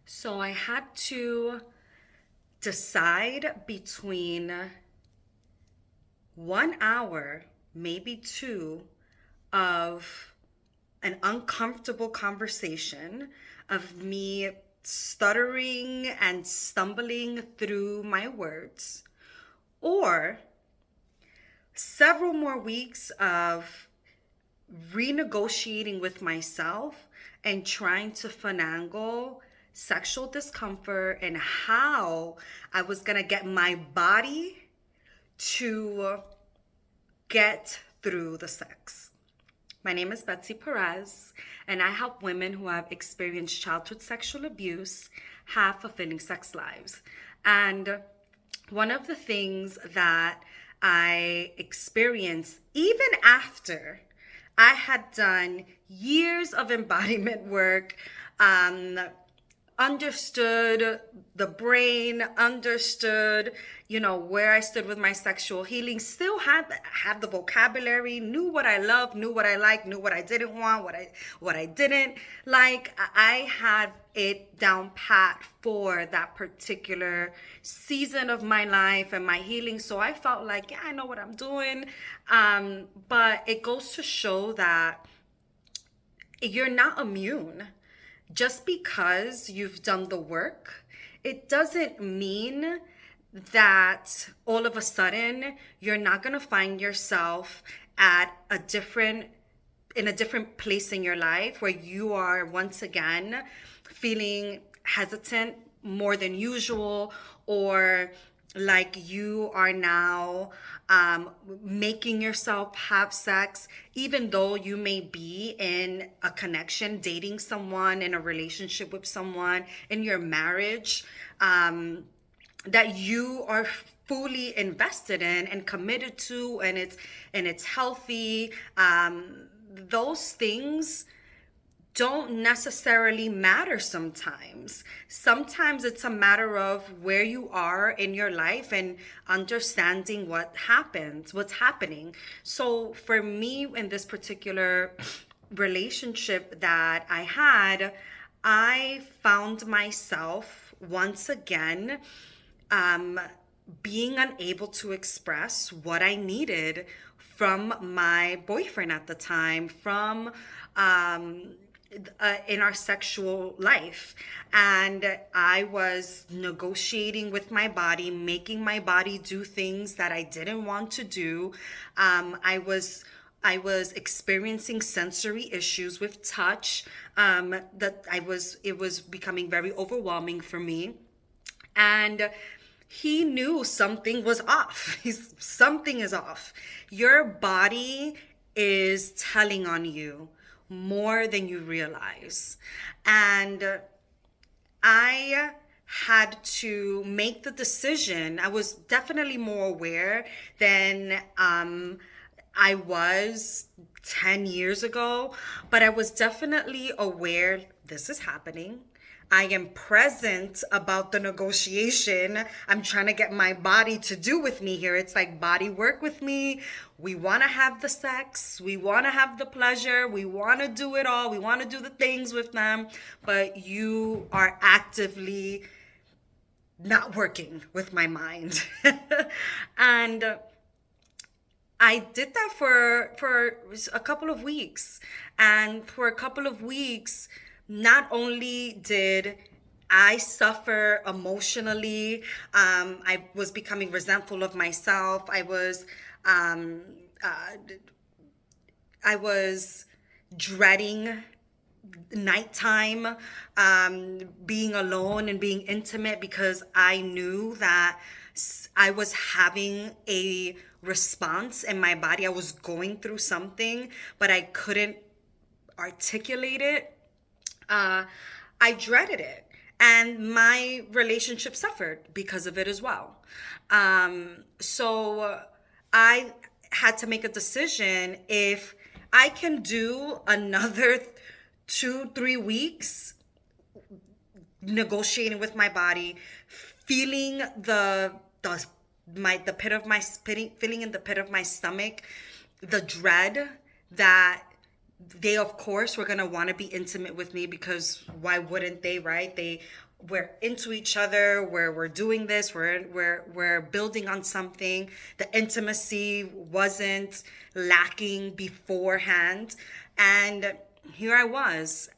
So I had to decide between 1 hour, maybe two, of an uncomfortable conversation of me stuttering and stumbling through my words, or several more weeks of renegotiating with myself and trying to finagle sexual discomfort and how I was going to get my body to get through the sex. My name is Betsy Perez, and I help women who have experienced childhood sexual abuse have fulfilling sex lives. And one of the things that I experienced, even after I had done years of embodiment work, um, understood the brain, understood, where I stood with my sexual healing, still had the vocabulary, knew what I loved, knew what I liked, knew what I didn't want, what I didn't like. I had it down pat for that particular season of my life and my healing. So I felt like, yeah, I know what I'm doing. But it goes to show that you're not immune. Just because you've done the work, it doesn't mean that all of a sudden you're not going to find yourself at in a different place in your life where you are once again feeling hesitant more than usual, or like you are now making yourself have sex, even though you may be in a connection, dating someone, in a relationship with someone, in your marriage, that you are fully invested in and committed to, and it's healthy. Those things don't necessarily matter sometimes. Sometimes it's a matter of where you are in your life and understanding what's happening. So for me, in this particular relationship that I had, I found myself once again being unable to express what I needed from my boyfriend at the time, from in our sexual life. And I was negotiating with my body, making my body do things that I didn't want to do. I was experiencing sensory issues with touch, that it was becoming very overwhelming for me. And he knew something was off. Something is off. Your body is telling on you more than you realize. And I had to make the decision. I was definitely more aware than I was 10 years ago, but I was definitely aware this is happening. I am present about the negotiation I'm trying to get my body to do with me here. It's like body work with me. We want to have the sex. We want to have the pleasure. We want to do it all. We want to do the things with them. But you are actively not working with my mind. And I did that for a couple of weeks. And for a couple of weeks, not only did I suffer emotionally, I was becoming resentful of myself. Um, uh, I was dreading nighttime, being alone and being intimate, because I knew that I was having a response in my body. I was going through something, but I couldn't articulate it. uh, I dreaded it. And my relationship suffered because of it as well. So I had to make a decision. If I can do another 2, 3 weeks negotiating with my body, feeling the pit of my feeling in the pit of my stomach, the dread that they of course were going to want to be intimate with me, because why wouldn't they, right? They we're into each other, we're doing this, we're building on something. The intimacy wasn't lacking beforehand, and here I was,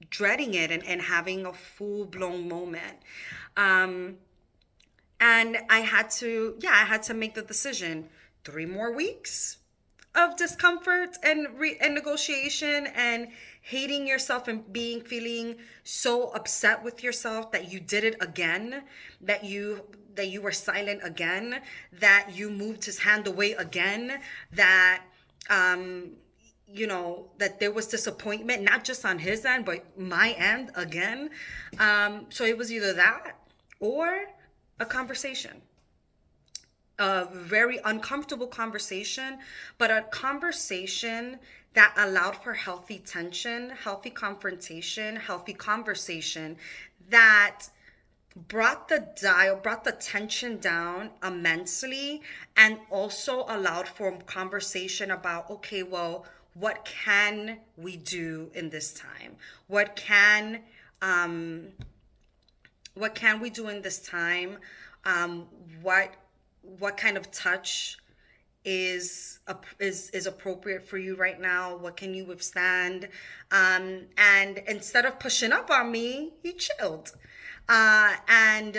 dreading it, and having a full-blown moment. um and I had to make the decision. 3 more weeks of discomfort and negotiation, and hating yourself, and feeling so upset with yourself that you did it again, that you were silent again, that you moved his hand away again, that um that there was disappointment, not just on his end, but my end again. So it was either that or a conversation, a very uncomfortable conversation, but a conversation that allowed for healthy tension, healthy confrontation, healthy conversation, that brought the tension down immensely, and also allowed for conversation about, okay, well, what can we do in this time? Um what can we do in this time? um what what kind of touch is appropriate for you right now? What can you withstand? And instead of pushing up on me, he chilled. And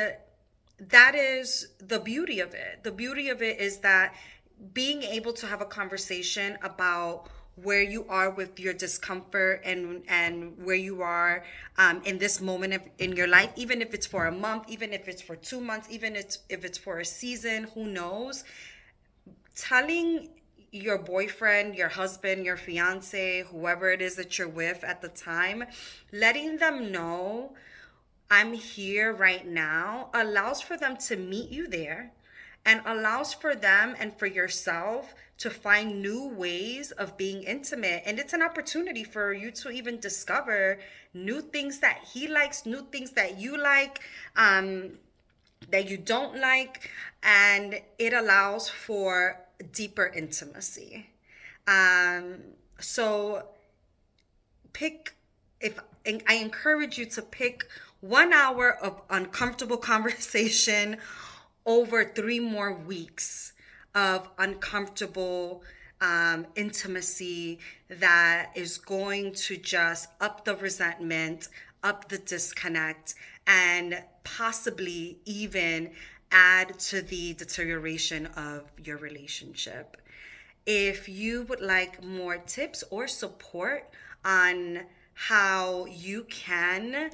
that is the beauty of it. The beauty of it is that being able to have a conversation about where you are with your discomfort, and where you are, in this moment in your life, even if it's for a month, even if it's for 2 months, even if it's for a season, who knows? Telling your boyfriend, your husband, your fiance, whoever it is that you're with at the time, letting them know, I'm here right now, allows for them to meet you there, and allows for them and for yourself to find new ways of being intimate. And it's an opportunity for you to even discover new things that he likes, new things that you like, that you don't like, and it allows for deeper intimacy. Um, so pick if I encourage you to pick 1 hour of uncomfortable conversation over 3 more weeks of uncomfortable intimacy that is going to just up the resentment, up the disconnect, and possibly even add to the deterioration of your relationship. If you would like more tips or support on how you can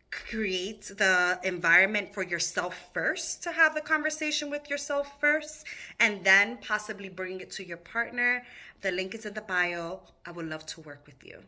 create the environment for yourself first, to have the conversation with yourself first, and then possibly bring it to your partner, the link is in the bio. I would love to work with you.